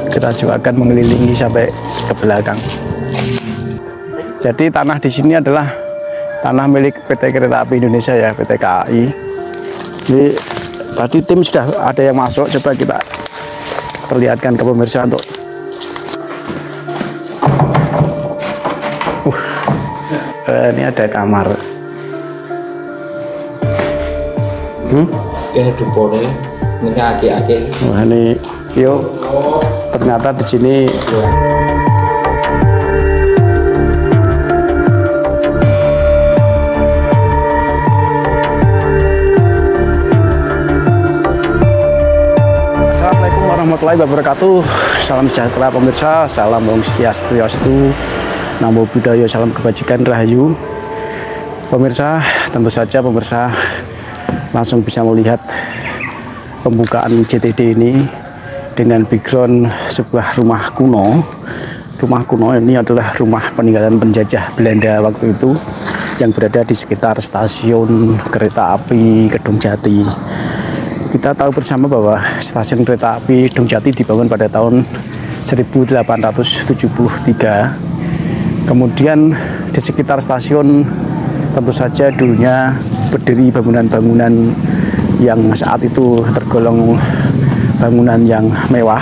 Kita juga akan mengelilingi sampai ke belakang. Jadi tanah di sini adalah tanah milik PT Kereta Api Indonesia ya, PT KAI. Jadi tadi tim sudah ada yang masuk, coba kita perlihatkan ke pemirsa untuk ini ada kamar. Wah, ini yuk, ternyata di sini Assalamualaikum warahmatullahi wabarakatuh. Salam sejahtera pemirsa, salam Om Swastiastu, Namo Buddhaya, salam kebajikan rahayu. Pemirsa, tentu saja pemirsa langsung bisa melihat pembukaan JTD ini dengan background sebuah rumah kuno. Rumah kuno ini adalah rumah peninggalan penjajah Belanda waktu itu yang berada di sekitar stasiun kereta api Kedung Jati. Kita tahu bersama bahwa stasiun kereta api Kedung Jati dibangun pada tahun 1873. Kemudian di sekitar stasiun tentu saja dulunya berdiri bangunan-bangunan yang saat itu tergolong bangunan yang mewah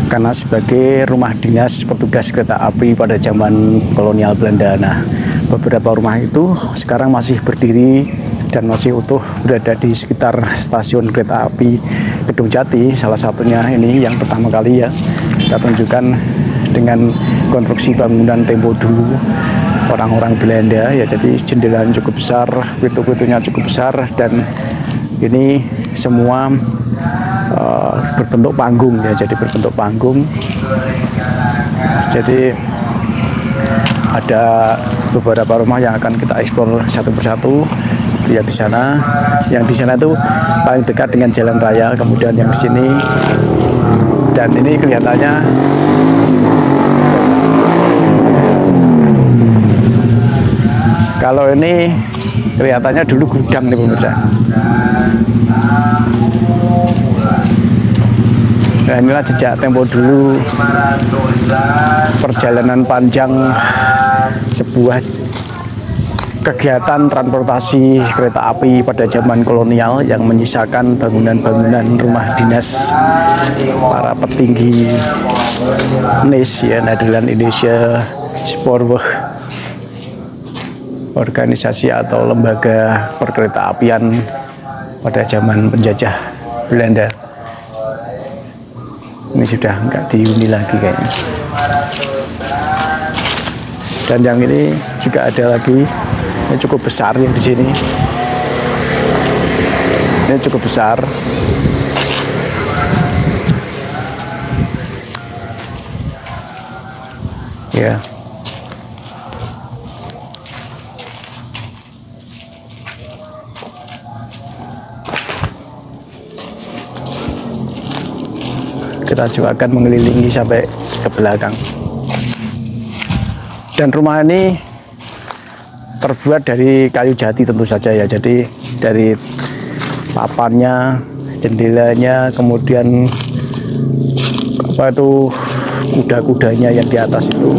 karena sebagai rumah dinas petugas kereta api pada zaman kolonial Belanda. Nah, beberapa rumah itu sekarang masih berdiri dan masih utuh berada di sekitar stasiun kereta api Kedung Jati. Salah satunya ini yang pertama kali ya kita tunjukkan dengan konstruksi bangunan tempo dulu orang-orang Belanda ya, jadi jendelanya cukup besar, pintu-pintunya cukup besar, dan ini semua berbentuk panggung ya, jadi berbentuk panggung. Jadi ada beberapa rumah yang akan kita eksplor satu persatu. Lihat di sana, yang di sana itu paling dekat dengan jalan raya, kemudian yang di sini, dan ini kelihatannya kalau ini kelihatannya dulu gudang nih pemirsa. Nah, inilah jejak tempo dulu perjalanan panjang sebuah kegiatan transportasi kereta api pada zaman kolonial yang menyisakan bangunan-bangunan rumah dinas para petinggi NIS ya, Nederland Indonesia Spoorweg, organisasi atau lembaga perkereta apian pada zaman penjajah Belanda. Ini sudah enggak dihuni lagi kayaknya. Dan yang ini juga ada lagi, ini cukup besar yang di sini. Ini cukup besar. Ya. Kita juga akan mengelilingi sampai ke belakang. Dan rumah ini terbuat dari kayu jati tentu saja ya. Jadi dari papannya, jendelanya, kemudian apa itu kuda-kudanya yang di atas itu.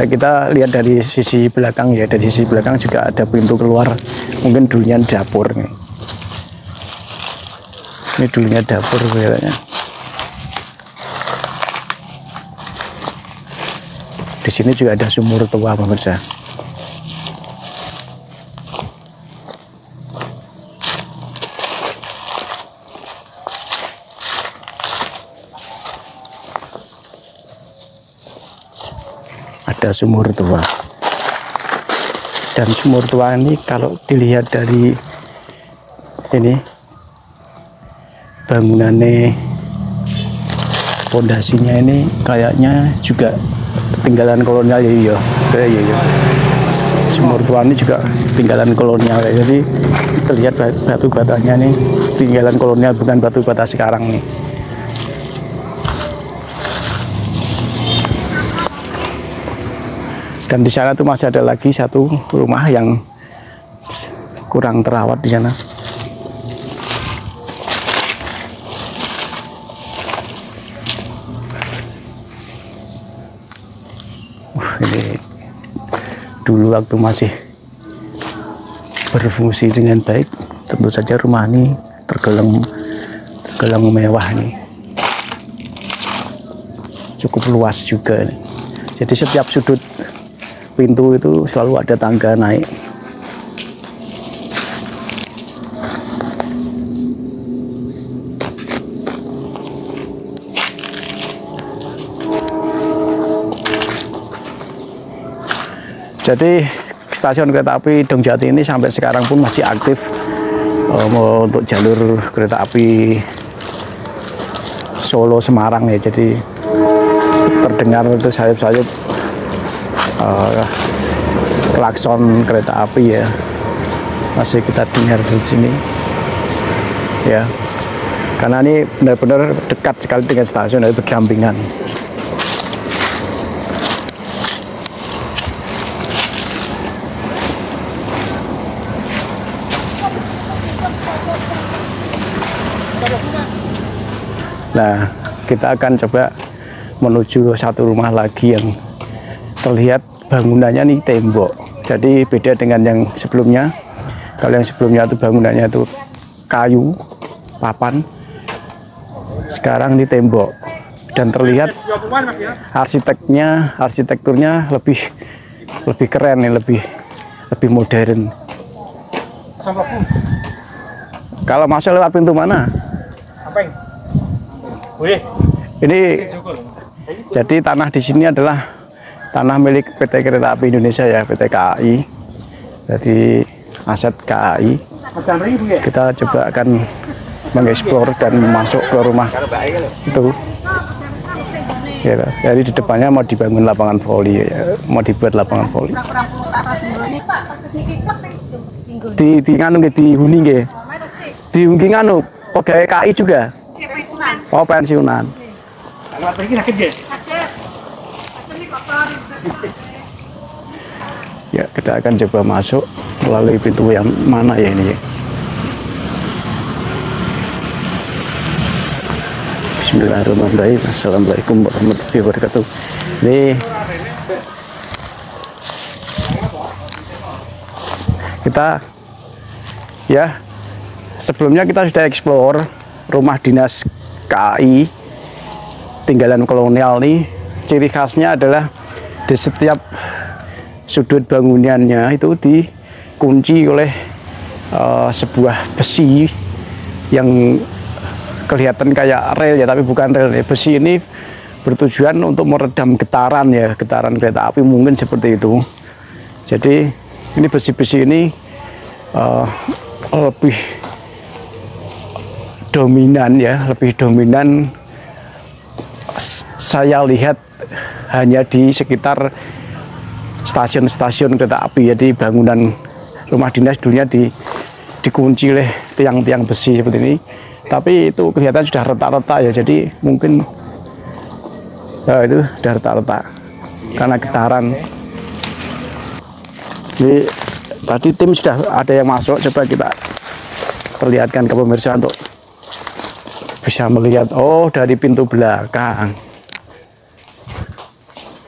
Ya, kita lihat dari sisi belakang ya, dari sisi belakang juga ada pintu keluar, mungkin dulunya dapur nih. Ini dulunya dapur kayaknya. Di sini juga ada sumur tua pemirsa. Ada sumur tua, dan sumur tua ini kalau dilihat dari ini bangunannya, pondasinya ini kayaknya juga tinggalan kolonial ya. Sumur tua ini juga tinggalan kolonial ya. Jadi terlihat batu batanya nih tinggalan kolonial, bukan batu bata sekarang nih. Dan di sana tuh masih ada lagi satu rumah yang kurang terawat di sana. dulu waktu masih berfungsi dengan baik, tentu saja rumah ini tergolong mewah nih. Cukup luas juga nih. Jadi setiap sudut pintu itu selalu ada tangga naik. Jadi stasiun kereta api Dongjati ini sampai sekarang pun masih aktif untuk jalur kereta api Solo Semarang ya. Jadi terdengar itu sayup-sayup klakson kereta api ya, masih kita dengar di sini ya, karena ini benar-benar dekat sekali dengan stasiun, dari berdampingan. Nah, kita akan coba menuju satu rumah lagi yang terlihat bangunannya nih tembok. Jadi beda dengan yang sebelumnya. Kalau yang sebelumnya itu bangunannya itu kayu, papan. Sekarang ini tembok. Dan terlihat arsitekturnya lebih keren nih, lebih modern. Kalau masuk lewat pintu mana? Ini jadi tanah di sini adalah tanah milik PT Kereta Api Indonesia ya, PT KAI. Jadi aset KAI. Kita coba akan mengeksplor dan masuk ke rumah itu. Ya, jadi di depannya mau dibangun lapangan voli ya, mau dibuat lapangan voli. Di nganu nggih, dihuni nggih. Dihuni nganu pegawai KAI juga. Oh, pensiunan. Ya, kita akan coba masuk melalui pintu yang mana ya ini ya. Bismillahirrahmanirrahim. Assalamualaikum warahmatullahi wabarakatuh. Ini kita ya, sebelumnya kita sudah eksplor rumah dinas KAI tinggalan kolonial nih. Ciri khasnya adalah di setiap sudut bangunannya itu dikunci oleh sebuah besi yang kelihatan kayak rel ya, tapi bukan rel ya. Besi ini bertujuan untuk meredam getaran ya, getaran kereta api mungkin seperti itu. Jadi ini besi-besi ini lebih dominan ya, lebih dominan saya lihat hanya di sekitar stasiun-stasiun kereta api. Jadi bangunan rumah dinas dulunya dikunci oleh tiang-tiang besi seperti ini, tapi itu kelihatan sudah retak-retak ya. Jadi mungkin ya, itu sudah retak-retak karena getaran. Jadi tadi tim sudah ada yang masuk, coba kita perlihatkan ke pemirsa untuk bisa melihat. Oh, dari pintu belakang.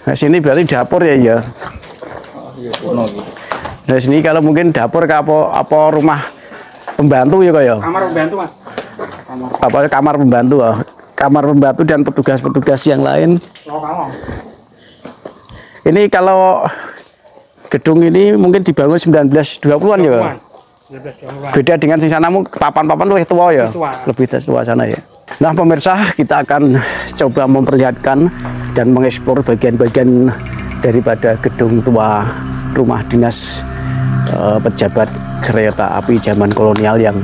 Nah, sini berarti dapur ya, ya. Nah, sini kalau mungkin dapur ke apa rumah pembantu ya, kayak kamar pembantu, Mas. Kamar pembantu, oh. Kamar pembantu dan petugas-petugas yang lain. Ini kalau gedung ini mungkin dibangun 1920-an ya. Beda dengan sing sanamu, papan-papan lebih tua ya, lebih tua sana ya. Nah pemirsa, kita akan coba memperlihatkan dan mengeksplor bagian-bagian daripada gedung tua rumah dinas pejabat kereta api zaman kolonial yang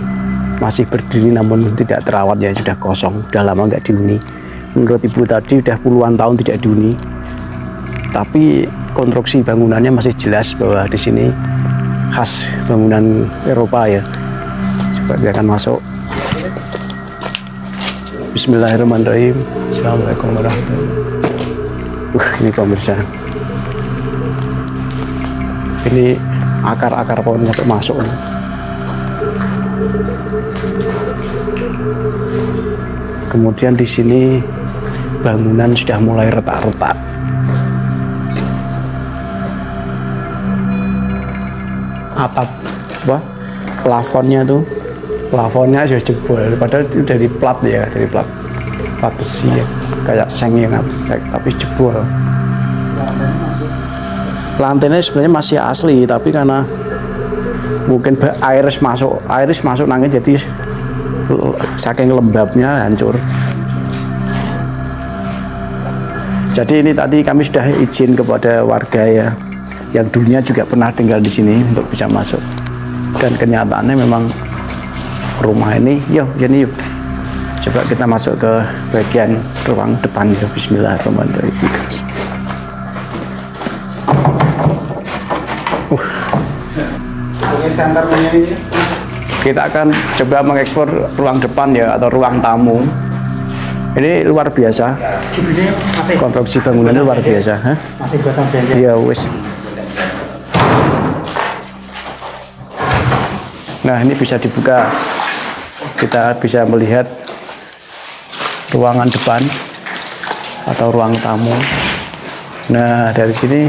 masih berdiri namun tidak terawat ya, sudah kosong, sudah lama nggak dihuni. Menurut ibu tadi sudah puluhan tahun tidak dihuni, tapi konstruksi bangunannya masih jelas bahwa di sini khas bangunan Eropa ya. Coba kita akan masuk. Bismillahirrahmanirrahim. Assalamualaikum warahmatullahi wabarakatuh. Ini pemirsa, ini akar-akar pohon sampai masuk nih. Kemudian di sini bangunan sudah mulai retak-retak. atap apa plafonnya tuh, plafonnya sudah jebol, padahal itu dari plat ya, dari plat besi ya, kayak seng yang abstrak tapi jebol. Lantainya sebenarnya masih asli, tapi karena mungkin air masuk nangis, jadi saking lembabnya hancur. Jadi ini tadi kami sudah izin kepada warga ya, yang dulunya juga pernah tinggal di sini untuk bisa masuk. Dan kenyataannya memang rumah ini, yuk coba kita masuk ke bagian ruang depan ya. Bismillahirrahmanirrahim. Kita akan coba mengeksplor ruang depan ya, atau ruang tamu. Ini luar biasa, konstruksi bangunannya luar biasa. Masih buatan belanja. Iya wis. Nah ini bisa dibuka, kita bisa melihat ruangan depan atau ruang tamu. Nah dari sini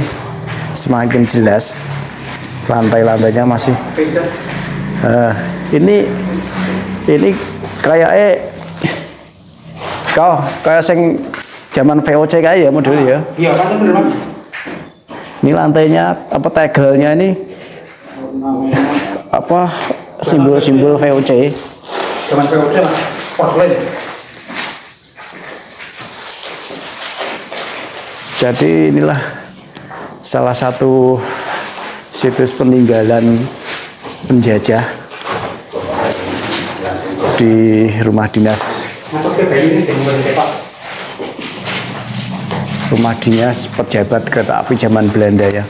semakin jelas, lantai-lantainya masih. Ini kayaknya kayak sing zaman VOC kayak ya model ya. Iya kan bener Mas. Ini lantainya apa tegelnya ini apa simbol-simbol VOC. Zaman VOC Mas. Porselen. Jadi inilah salah satu situs peninggalan penjajah di rumah dinas. Rumah dinas pejabat kereta api zaman Belanda ya.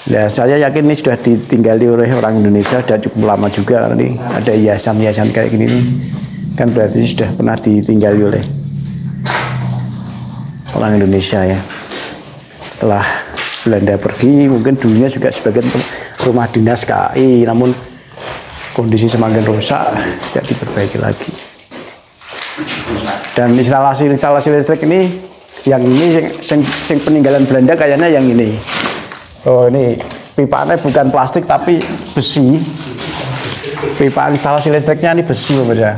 Nah, saya yakin ini sudah ditinggali oleh orang Indonesia sudah cukup lama juga, karena ini ada hiasan-hiasan kayak gini nih. Kan berarti sudah pernah ditinggali oleh orang Indonesia ya. Setelah Belanda pergi, mungkin dulunya juga sebagian rumah dinas KAI, namun kondisi semakin rusak, tidak diperbaiki lagi. Dan instalasi listrik ini, yang ini sing peninggalan Belanda kayaknya yang ini. Oh ini pipanya bukan plastik tapi besi. Pipa instalasi listriknya ini besi pemirsa.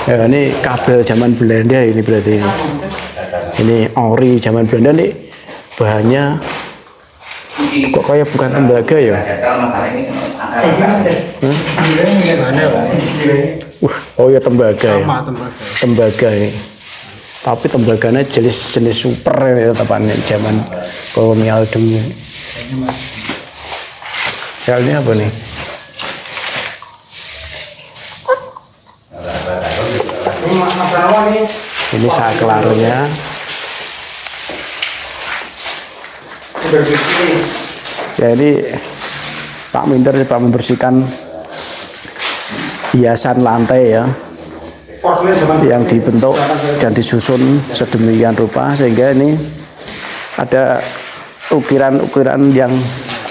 Ya, ini kabel zaman Belanda ini berarti. Ini ori zaman Belanda nih, bahannya kok kayak bukan tembaga ya? Oh ya tembaga ya. Tembaga ini. Tapi tembaganya jenis super ya, tepannya zaman kolonial dulu. Ya ini apa nih? Ini saklarnya. Ya ini Pak Minter coba membersihkan hiasan lantai ya, yang dibentuk dan disusun sedemikian rupa sehingga ini ada ukiran-ukiran yang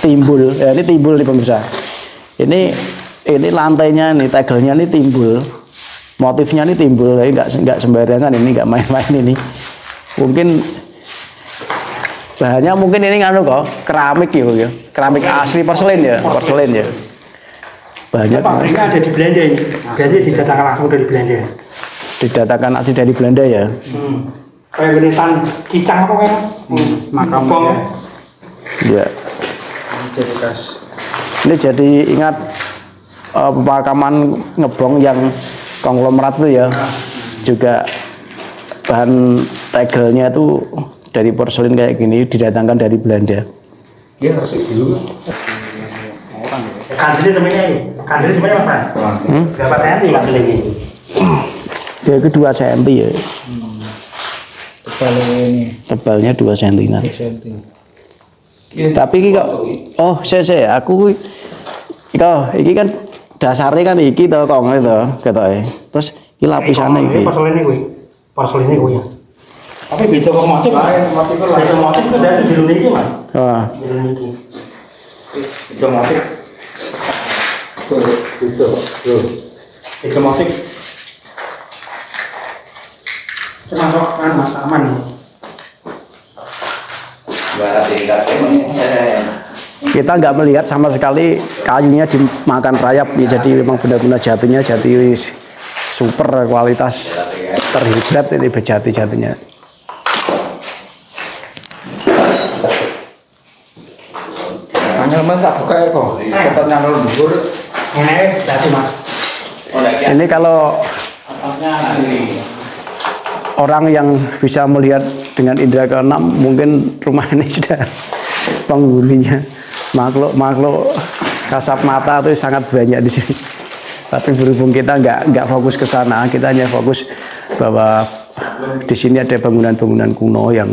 timbul. Ya ini timbul nih pemirsa. Ini lantainya nih, tegelnya ini timbul. Motifnya ini timbul, nggak sembarangan, ini nggak main-main ini. Mungkin bahannya mungkin ini nganu kok, keramik ya, keramik asli porselen ya. Bahannya pabriknya ada di Belanda ini. Jadi didatangkan langsung dari Belanda. Didatangkan asli dari Belanda ya. Kayak benitan kicang apa kan? Makam ya. Ini jadi ingat pemakaman Ngebong yang konglomerat itu ya, juga bahan tegelnya itu dari porselen kayak gini, didatangkan dari Belanda. Iya, dulu. Kandelnya namanya ini. Kandelnya namanya apa? Berapa cm kandelnya ini? Ya itu 2 cm ya. Tebalnya 2 cm. Tapi ini kok, oh saya aku iki kan dasarnya kan iki to kong itu ketoke. Terus iki lapisannya iki. Porselennya kuwi. Tapi beda kok motif. Beda motif itu dari jero niki, Mas. Heeh. Jero niki. Beda motif. Beda motif. Termasuk kan Mas aman. Barat ini kasih kita nggak melihat sama sekali kayunya dimakan rayap ya, jadi memang benar-benar jatinya jati super kualitas terhidrat ini jatinya. Ini kalau orang yang bisa melihat dengan indera keenam, mungkin rumah ini sudah penghuninya. Makhluk kasat mata itu sangat banyak di sini. Tapi berhubung kita nggak fokus ke sana, kita hanya fokus bahwa di sini ada bangunan-bangunan kuno yang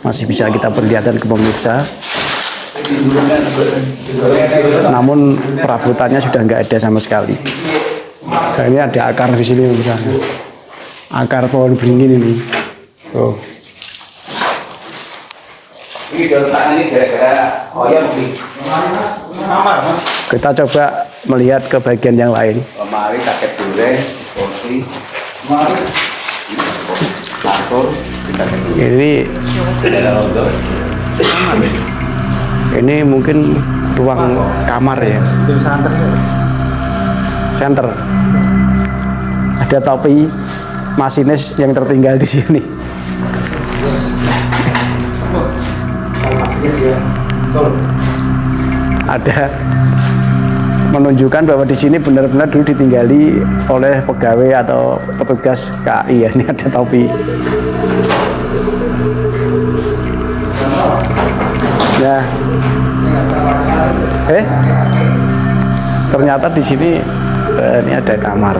masih bisa kita perlihatkan ke pemirsa. Namun perabotannya sudah nggak ada sama sekali. Nah, ini ada akar di sini misalnya. Akar pohon beringin ini. Oh. Kita coba melihat ke bagian yang lain. Ini mungkin ruang kamar ya. Center. Ada topi masinis yang tertinggal di sini. Ada menunjukkan bahwa di sini benar-benar dulu ditinggali oleh pegawai atau petugas KAI ya. Ini ada topi. Ya. Ternyata di sini ini ada kamar.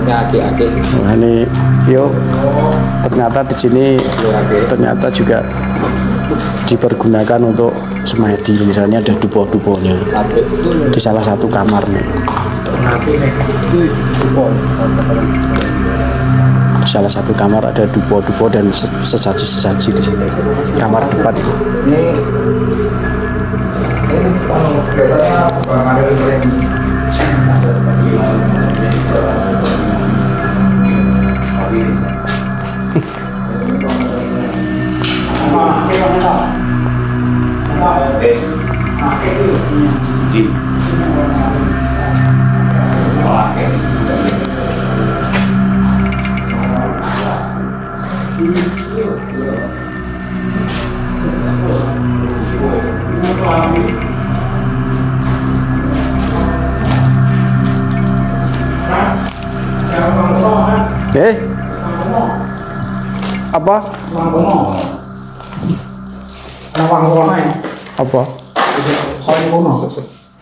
Nah, ini yuk, ternyata di sini ternyata juga dipergunakan untuk semedi. Misalnya ada dupo-duponya di salah satu kamar nih. Di salah satu kamar ada dupo-dupo dan sesaji-sesaji di sini. Kamar depan itu. Apa? Apa?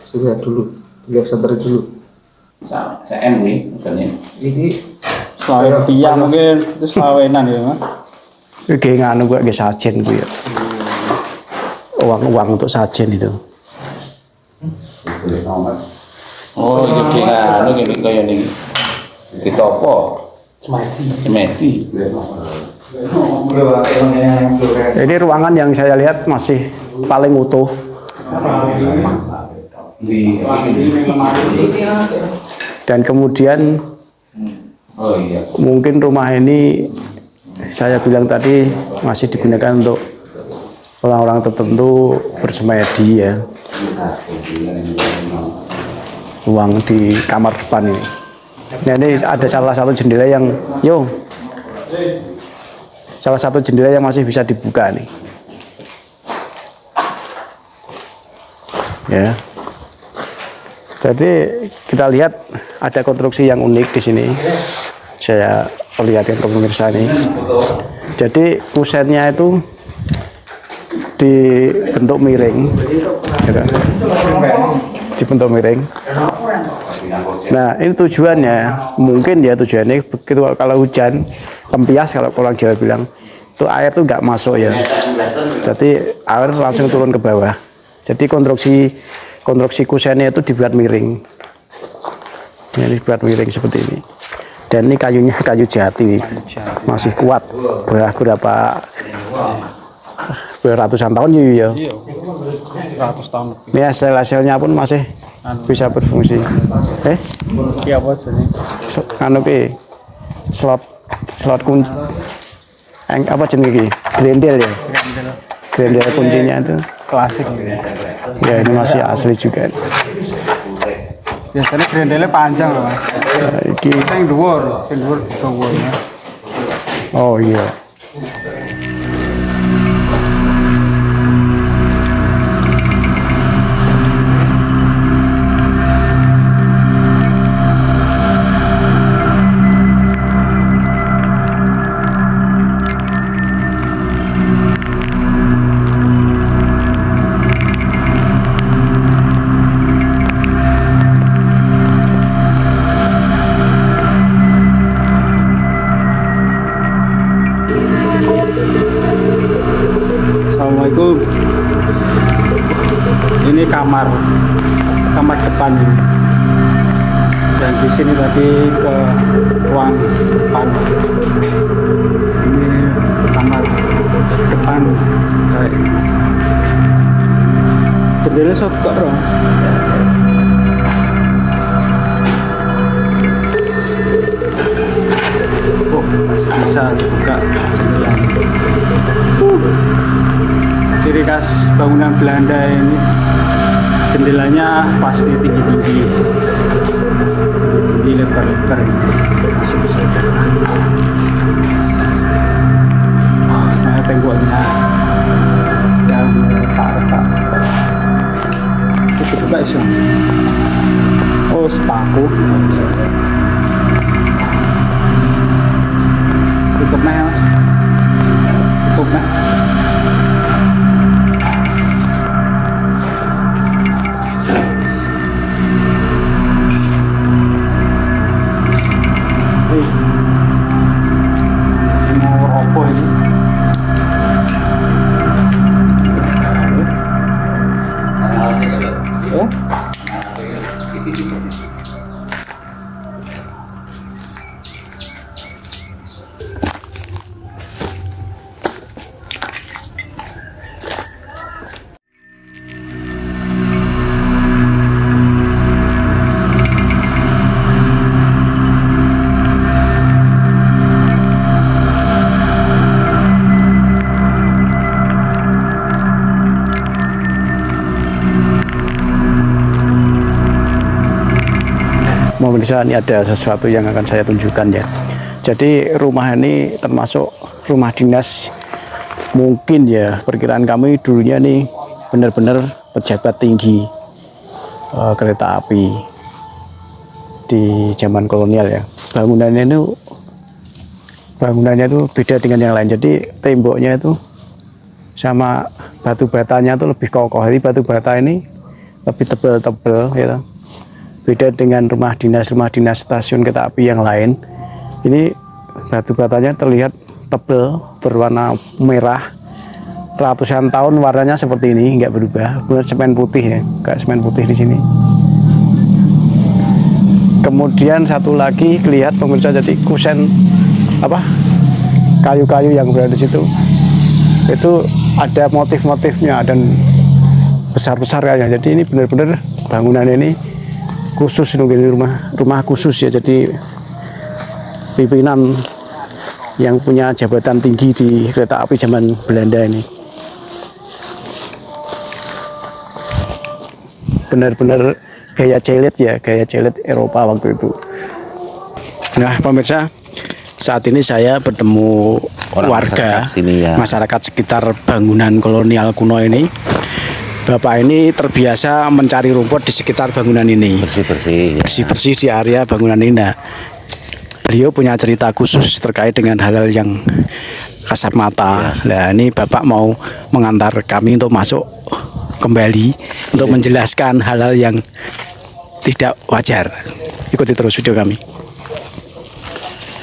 Sudah dulu, lihat center dulu. Saya nih, katanya. Ini Selawe rupiah mungkin itu selawenan ya, Mas. Iki nganu gue ke sajen gue ya. Uang untuk sajen itu. Oh, jadi nganu gini kayak nih. Ditopo. Semedi. Ini ruangan yang saya lihat masih paling utuh. Dan kemudian mungkin rumah ini saya bilang tadi masih digunakan untuk orang-orang tertentu bersemedi ya. Ruang di kamar depan ini. Nah, ini ada salah satu jendela yang salah satu jendela yang masih bisa dibuka nih. Ya. Jadi kita lihat ada konstruksi yang unik di sini. Saya perlihatkan ke pemirsa ini. Jadi kusennya itu dibentuk miring, ya, dibentuk miring. Nah, ini tujuannya, mungkin ya tujuannya begitu kalau hujan, tempias kalau orang Jawa bilang, itu air tuh nggak masuk ya. Jadi air langsung turun ke bawah. Jadi konstruksi kusennya itu dibuat miring. Ini dibuat miring seperti ini. Dan ini kayunya kayu jati, masih kuat. Beratusan tahun ya. Ratus tahun. Ya, sel-selnya pun masih bisa berfungsi. Iya, apa sih? Anu ki slot kunci. Apa jenis ini? Grendel ya? Grendel kuncinya itu Klasik. ya ini masih asli juga. Biasanya grendelnya panjang loh Mas. Ini Sing dhuwur dawane. oh iya. Assalamualaikum. Ini kamar depan ini. Dan di sini tadi ke ruang depan. Ini kamar depan. Kayak jendela sok kok Ros. Oh, bisa buka jendela. Ciri khas bangunan Belanda ini jendelanya pasti tinggi-tinggi, lebar-lebar, masih bisa dibuka. Nah, temboknya yang retak-retak itu juga iso. Oh, sepaku. Tutup nah, Mas. Tutup nah. Pemirsa, ini ada sesuatu yang akan saya tunjukkan ya. Jadi rumah ini termasuk rumah dinas, mungkin ya perkiraan kami dulunya nih benar-benar pejabat tinggi kereta api di zaman kolonial ya. Bangunannya itu beda dengan yang lain. Jadi temboknya itu sama batu batanya itu lebih kokoh. Jadi batu bata ini lebih tebal-tebal ya. Beda dengan rumah dinas stasiun kereta api yang lain. Ini batu batanya terlihat tebal, berwarna merah. Ratusan tahun warnanya seperti ini, nggak berubah. Benar semen putih ya, kayak semen putih di sini. Kemudian satu lagi lihat pemirsa, jadi kusen apa kayu-kayu yang berada di situ itu ada motif-motifnya dan besar-besar kayaknya. Jadi ini benar-benar bangunan ini khusus, mungkin rumah khusus ya. Jadi pimpinan yang punya jabatan tinggi di kereta api zaman Belanda ini benar-benar gaya celit ya, gaya celit Eropa waktu itu. Nah pemirsa, saat ini saya bertemu warga masyarakat sekitar bangunan kolonial kuno ini. Bapak ini terbiasa mencari rumput di sekitar bangunan ini. Bersih-bersih di area bangunan ini. Nah, beliau punya cerita khusus terkait dengan hal-hal yang kasat mata. Nah, ini Bapak mau mengantar kami untuk masuk kembali untuk menjelaskan hal-hal yang tidak wajar. Ikuti terus video kami.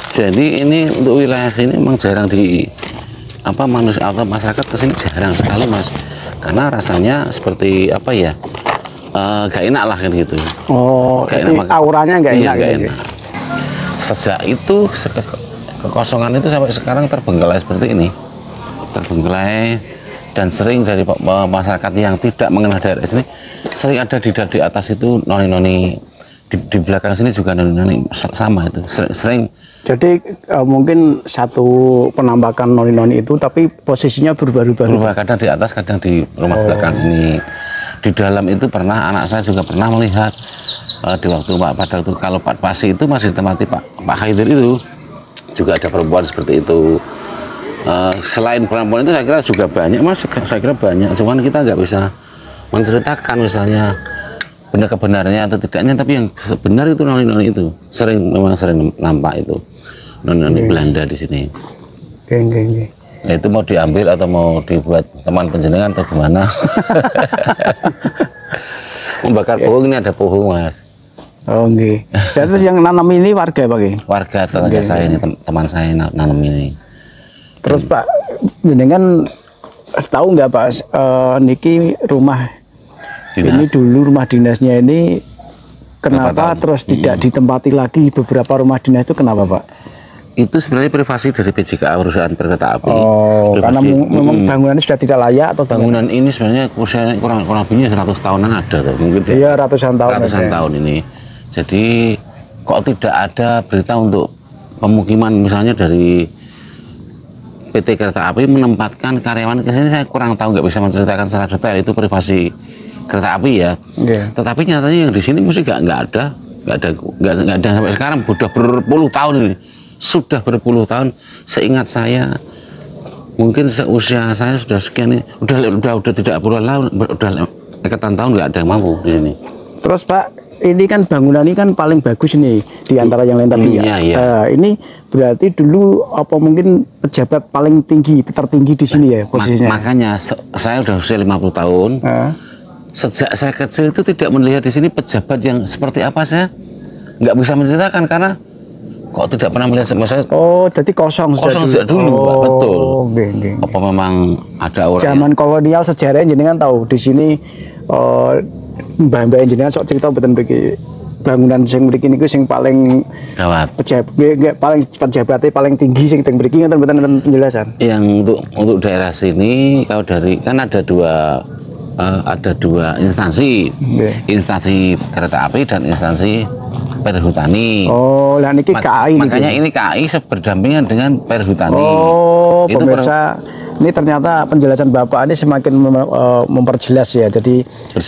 Jadi ini untuk wilayah ini memang jarang di manusia atau masyarakat kesini jarang sekali Mas. Karena rasanya seperti apa ya, gak enak lah kan gitu. Oh, gak enak, auranya gak enak. Gak enak. Sejak itu kekosongan itu sampai sekarang terbengkalai seperti ini, terbengkalai, dan sering dari masyarakat yang tidak mengenal daerah sini sering ada di atas itu noni-noni, di belakang sini juga noni-noni sama itu sering Jadi mungkin satu penampakan noni-noni itu, tapi posisinya berubah-ubah. Berubah, kadang di atas, kadang di rumah belakang ini. Di dalam itu pernah, anak saya juga pernah melihat di waktu pada waktu kalau Pak Pasi itu masih ditempati Pak Haidir itu juga ada perempuan seperti itu. Selain perempuan itu saya kira juga banyak mas, saya kira banyak. Cuman kita nggak bisa menceritakan misalnya benar kebenarnya atau tidaknya, tapi yang benar itu noni-noni itu memang sering nampak itu. Noni Belanda di sini. Oke. Nah, itu mau diambil atau mau dibuat teman penjenengan atau gimana? Membakar pohon, ini ada pohon mas. Oh nggih. Dan terus yang nanam ini warga Pak? Warga tetangga saya ini, teman saya nanam ini. Terus Pak, jenengan tahu nggak Pak, niki rumah Dinas. ini dulu rumah dinasnya ini kenapa terus tidak ditempati lagi beberapa rumah dinas itu kenapa Pak? Itu sebenarnya privasi dari PJKA perusahaan kereta api. Oh, privasi. karena memang bangunannya sudah tidak layak atau bangunan ini sebenarnya usianya kurang lebihnya 100 tahunan ada tuh, mungkin iya ratusan tahun. Ratusan tahun ini. Jadi kok tidak ada berita untuk pemukiman misalnya dari PT Kereta Api menempatkan karyawan ke sini, saya kurang tahu, nggak bisa menceritakan secara detail, itu privasi kereta api ya. Yeah. Tetapi nyatanya yang di sini mesti nggak ada sampai sekarang, sudah berpuluh tahun ini. Sudah berpuluh tahun, seingat saya mungkin seusia saya sudah sekian ini, udah tidak puluhan tahun, udah dekatan tahun nggak ada yang mampu di sini. Terus Pak, ini kan bangunan ini kan paling bagus nih di antara yang lain tadi ya. Iya. Ini berarti dulu apa mungkin pejabat paling tinggi, tertinggi di sini ya posisinya. Makanya saya udah usia 50 tahun. Sejak saya kecil itu tidak melihat di sini pejabat yang seperti apa, saya nggak bisa menceritakan karena kok tidak pernah melihat sama saya. Oh, jadi kosong sejak dulu, Pak. Betul. Okay. Apa memang ada orang zaman kolonial sejarahnya jenengan tahu di sini mbah-mbah jenengan sok cerita mboten mriki bangunan sing mriki niku sing paling gawat. Pejabatnya paling tinggi sing teng mriki ngoten mboten penjelasan. Yang untuk daerah sini kalau dari kan ada dua instansi. Instansi kereta api dan instansi Perhutani. Oh, lah niki KAI. Makanya ini KAI berdampingan dengan Perhutani. Oh, itu pemirsa, ini ternyata penjelasan Bapak ini semakin memperjelas ya. Jadi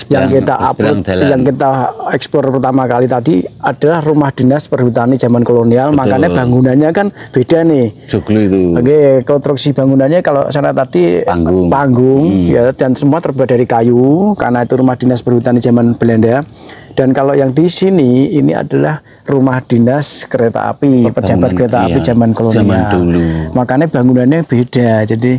yang kita upload, yang kita ekspor pertama kali tadi adalah rumah dinas Perhutani zaman kolonial. Betul. Makanya bangunannya kan beda nih. Joglo itu. Oke, konstruksi bangunannya kalau sana tadi panggung ya, dan semua terbuat dari kayu karena itu rumah dinas Perhutani zaman Belanda. Dan kalau yang di sini ini adalah rumah dinas kereta api, pejabat kereta api zaman kolonial. Zaman dulu. Makanya bangunannya beda. Jadi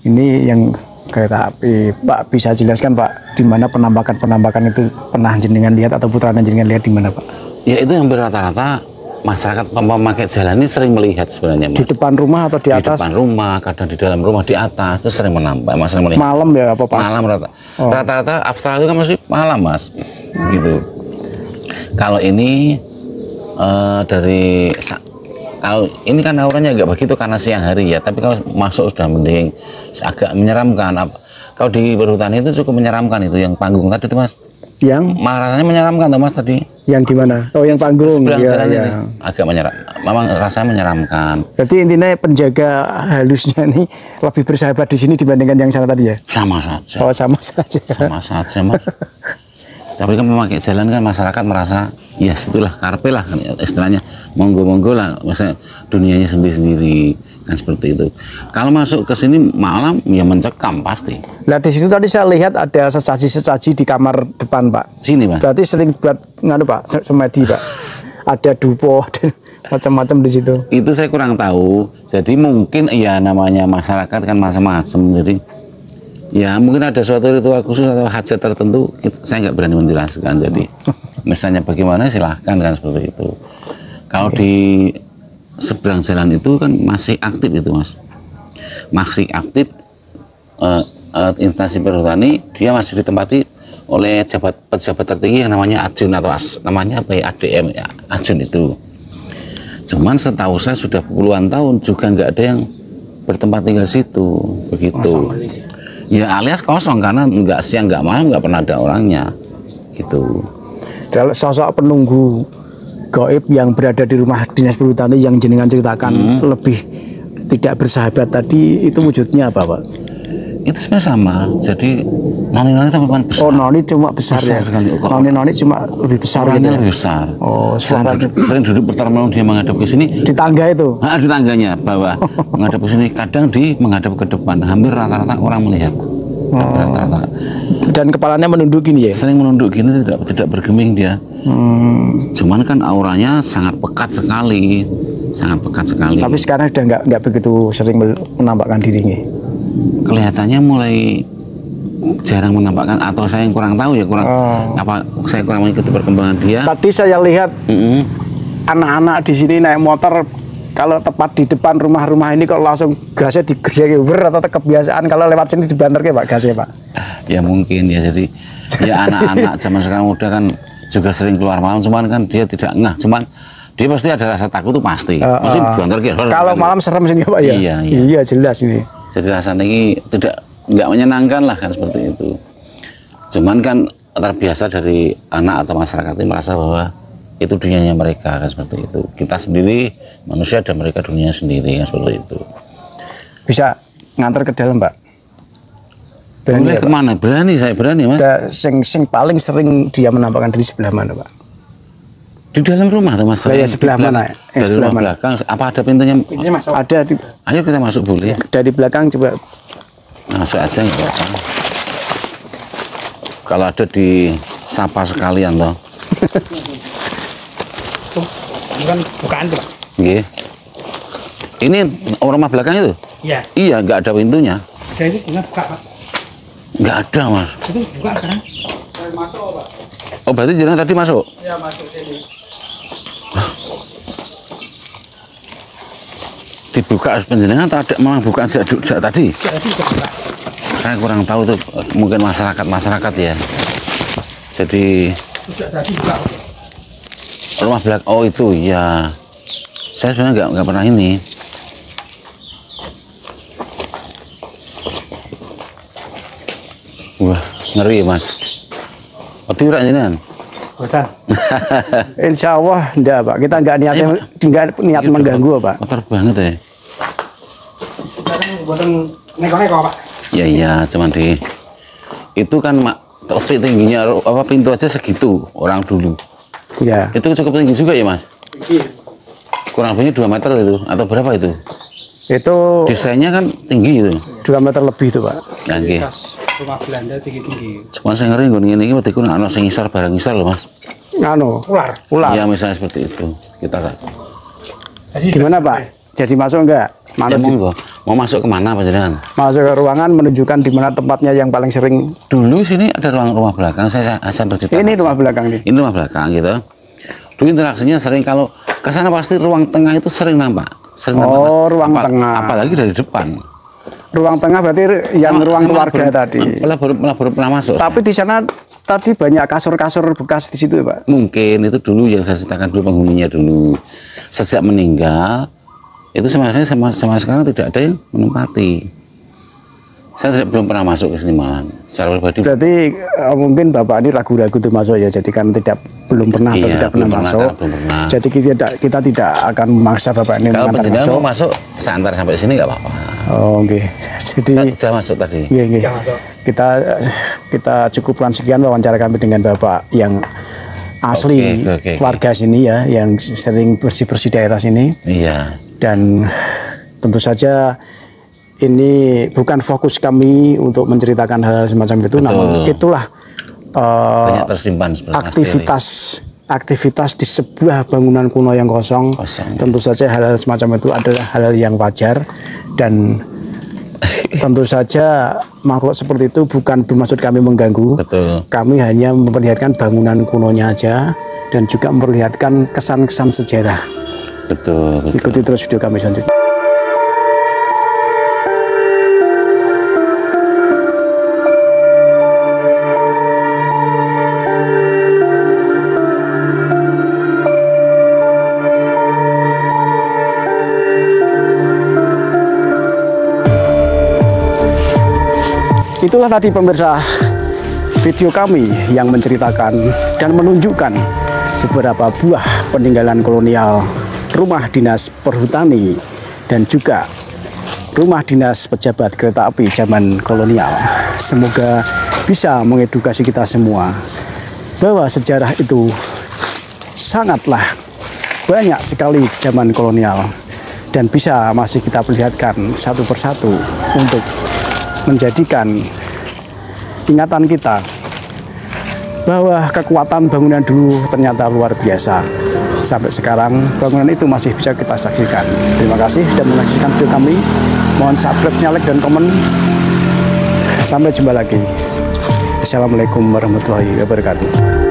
ini yang kereta api. Pak bisa jelaskan Pak, di mana penampakan itu pernah jenengan lihat atau putra jenengan lihat di mana Pak? Ya itu hampir rata-rata masyarakat pemakai jalan ini sering melihat sebenarnya Mas. Di depan rumah atau di atas? Di depan rumah, kadang di dalam rumah, di atas itu sering menampak. Mas melihat. Malam ya apa Pak? Malam rata-rata Australia itu kan masih malam Mas. Gitu. Kalau ini kalau ini kan auranya nggak begitu karena siang hari ya, tapi kalau masuk sudah mending, agak menyeramkan. Kalau di Perhutani itu cukup menyeramkan, itu yang panggung tadi tuh Mas. Yang rasanya menyeramkan tuh Mas tadi. Yang di mana? Oh, yang panggung. Ya. Agak memang rasanya menyeramkan. Jadi intinya penjaga halusnya ini lebih bersahabat di sini dibandingkan yang sana tadi ya? Sama saja. Oh, sama saja. Sama saja Mas. Tapi kan memakai jalan kan masyarakat merasa ya itulah karpe lah istilahnya, monggo-monggo lah, misalnya dunianya sendiri-sendiri kan seperti itu. Kalau masuk ke sini malam ya mencekam pasti. Nah di situ tadi saya lihat ada sesaji-sesaji di kamar depan Pak. Sini Pak. Berarti sering buat nganu Pak, semedi Pak. Ada dupo dan macam-macam di situ. Itu saya kurang tahu. Jadi mungkin ya namanya masyarakat kan macam-macam. Jadi ya mungkin ada suatu ritual khusus atau hajat tertentu, saya nggak berani menjelaskan. Jadi misalnya bagaimana silahkan kan seperti itu. Kalau di seberang jalan itu kan masih aktif itu Mas, masih aktif instansi Perhutani, dia masih ditempati oleh pejabat tertinggi yang namanya Ajun atau namanya apa ya, ADM ya, Ajun itu. Cuman setahu saya sudah puluhan tahun juga nggak ada yang bertempat tinggal situ begitu. Ya alias kosong karena nggak siang nggak malam nggak pernah ada orangnya gitu. Sosok penunggu gaib yang berada di rumah dinas perhutani yang jenengan ceritakan lebih tidak bersahabat tadi, itu wujudnya apa, Pak? Itu sebenarnya sama. Jadi noni-noni tapi bukan besar. Oh, noni cuma besar, Besar ya. sekali. Noni cuma lebih besar gitu. Orangnya Ya? lebih besar. Oh, suara Sering duduk bertermal dia menghadap ke sini. di tangga itu. Nah, di tangganya bawah menghadap ke sini, kadang di menghadap ke depan. Hampir rata-rata orang melihat. Rata-rata. Dan kepalanya menunduk gini ya. Sering menunduk gini, tidak bergeming dia. Cuman kan auranya sangat pekat sekali, sangat pekat sekali. Tapi sekarang sudah nggak begitu sering menampakkan dirinya. Kelihatannya mulai jarang menampakkan, atau saya yang kurang tahu ya, saya kurang mengikuti perkembangan dia. Tadi saya lihat anak-anak di sini naik motor, kalau tepat di depan rumah-rumah ini kalau langsung gasnya digedek atau kebiasaan kalau lewat sini dibanter Pak gasnya, Pak. Ya mungkin ya, jadi ya anak-anak zaman sekarang muda kan juga sering keluar malam, cuman kan dia tidak ngeh, cuman dia pasti ada rasa takut tuh pasti dibanter kalau malam serem sini Pak ya. Iya jelas ini. Jadi rasanya ini nggak menyenangkan lah kan, seperti itu. Cuman kan terbiasa dari anak atau masyarakat ini merasa bahwa itu dunianya mereka kan, seperti itu. Kita sendiri manusia dan mereka dunia sendiri kan, seperti itu. Bisa ngantar ke dalam, Pak? Boleh kemana? Berani, saya berani, Mas. Sing paling sering dia menampakkan diri sebelah mana, Pak? Di dalam rumah tuh, Mas. Ya, sebelah mana? Dari rumah belakang. Apa ada pintunya? Ada. Ayo kita masuk, boleh. Dari belakang coba. Masuk aja nggak apa-apa. Kalau ada di sapa sekalian toh. Ini kan bukaan tuh, Pak. Nggih. Ini rumah belakang itu? Iya. Iya, nggak ada pintunya. Ada itu bunga buka, Pak. Nggak ada, Mas. Itu buka sekarang. Oh, berarti jenengan tadi masuk? Iya, masuk sini. Dibuka penjenengan atau ada memang bukan sejak tadi? Jadi buka. Saya kurang tahu tuh, mungkin masyarakat ya. Jadi Sudah tadi buka. rumah belakang, oh itu ya. Saya sebenarnya nggak pernah ini. Wah, ngeri, Mas. Tapi ora jenengan. Bosan. Insya Allah enggak, Pak. Kita nggak niat mengganggu, Pak. Kotor banget ya. Sekarang buatan neko-neko, Pak. Ya iya, cuman itu kan tapi tingginya apa pintu aja segitu orang dulu. Ya. Itu cukup tinggi juga ya, Mas? Tinggi. Kurang lebihnya 2 meter itu atau berapa itu? Itu Desainnya kan tinggi itu. 2 meter lebih itu, Pak. Ya, nggih. Bekas rumah Belanda tinggi-tinggi. Cuman saya ngeri ngene iki wedi ku ana sing ngisor barang ngisor loh, Mas. Ular. Iya, misalnya seperti itu. Kita kan. Jadi Gimana, Pak? Jadi masuk enggak? Ya, monggo. Mau masuk kemana Pak jenengan? Masuk ke ruangan menunjukkan di mana tempatnya yang paling sering. Dulu sini ada ruang rumah belakang, saya bercerita. Ini rumah belakang nih. Ini rumah belakang gitu. Dulu interaksinya sering, kalau ke sana pasti ruang tengah itu sering nampak. Sering nampak, Mas. Oh, ruang tengah. Apalagi dari depan. Ruang tengah berarti yang ruang keluarga tadi. Baru pernah masuk. Tapi di sana tadi banyak kasur-kasur bekas di situ, Pak. Mungkin itu dulu yang saya ceritakan dulu penghuninya dulu. Sejak meninggal itu sebenarnya sama sekarang tidak ada yang menempati. Saya belum pernah masuk ke sini malah secara pribadi. Berarti mungkin Bapak ini ragu-ragu tuh masuk ya. Jadi kan belum pernah atau tidak pernah masuk. Jadi kita tidak akan memaksa Bapak ini kalau mengantar penjenengan masuk. mau masuk, saya antar sampai sini nggak apa-apa. Oh, oke. Jadi Saya masuk tadi. iya. Kita cukupkan sekian wawancara kami dengan Bapak yang asli Oke. warga sini ya, yang sering bersih-bersih daerah sini. Iya. Dan tentu saja ini bukan fokus kami untuk menceritakan hal semacam itu, namun itulah Banyak tersimpan aktivitas di sebuah bangunan kuno yang kosong. Tentu saja hal-hal semacam itu adalah hal yang wajar, dan tentu saja makhluk seperti itu bukan bermaksud kami mengganggu. Betul. Kami hanya memperlihatkan bangunan kunonya aja, dan juga memperlihatkan kesan-kesan sejarah. Betul. Ikuti terus video kami selanjutnya. Itulah tadi pemirsa video kami yang menceritakan dan menunjukkan beberapa buah peninggalan kolonial, rumah dinas perhutani, dan juga rumah dinas pejabat kereta api zaman kolonial. Semoga bisa mengedukasi kita semua bahwa sejarah itu sangatlah banyak sekali zaman kolonial dan bisa masih kita perlihatkan satu persatu untuk menjadikan ingatan kita bahwa kekuatan bangunan dulu ternyata luar biasa. Sampai sekarang bangunan itu masih bisa kita saksikan. Terima kasih sudah menyaksikan video kami. Mohon subscribe, like, dan komen. Sampai jumpa lagi. Assalamualaikum warahmatullahi wabarakatuh.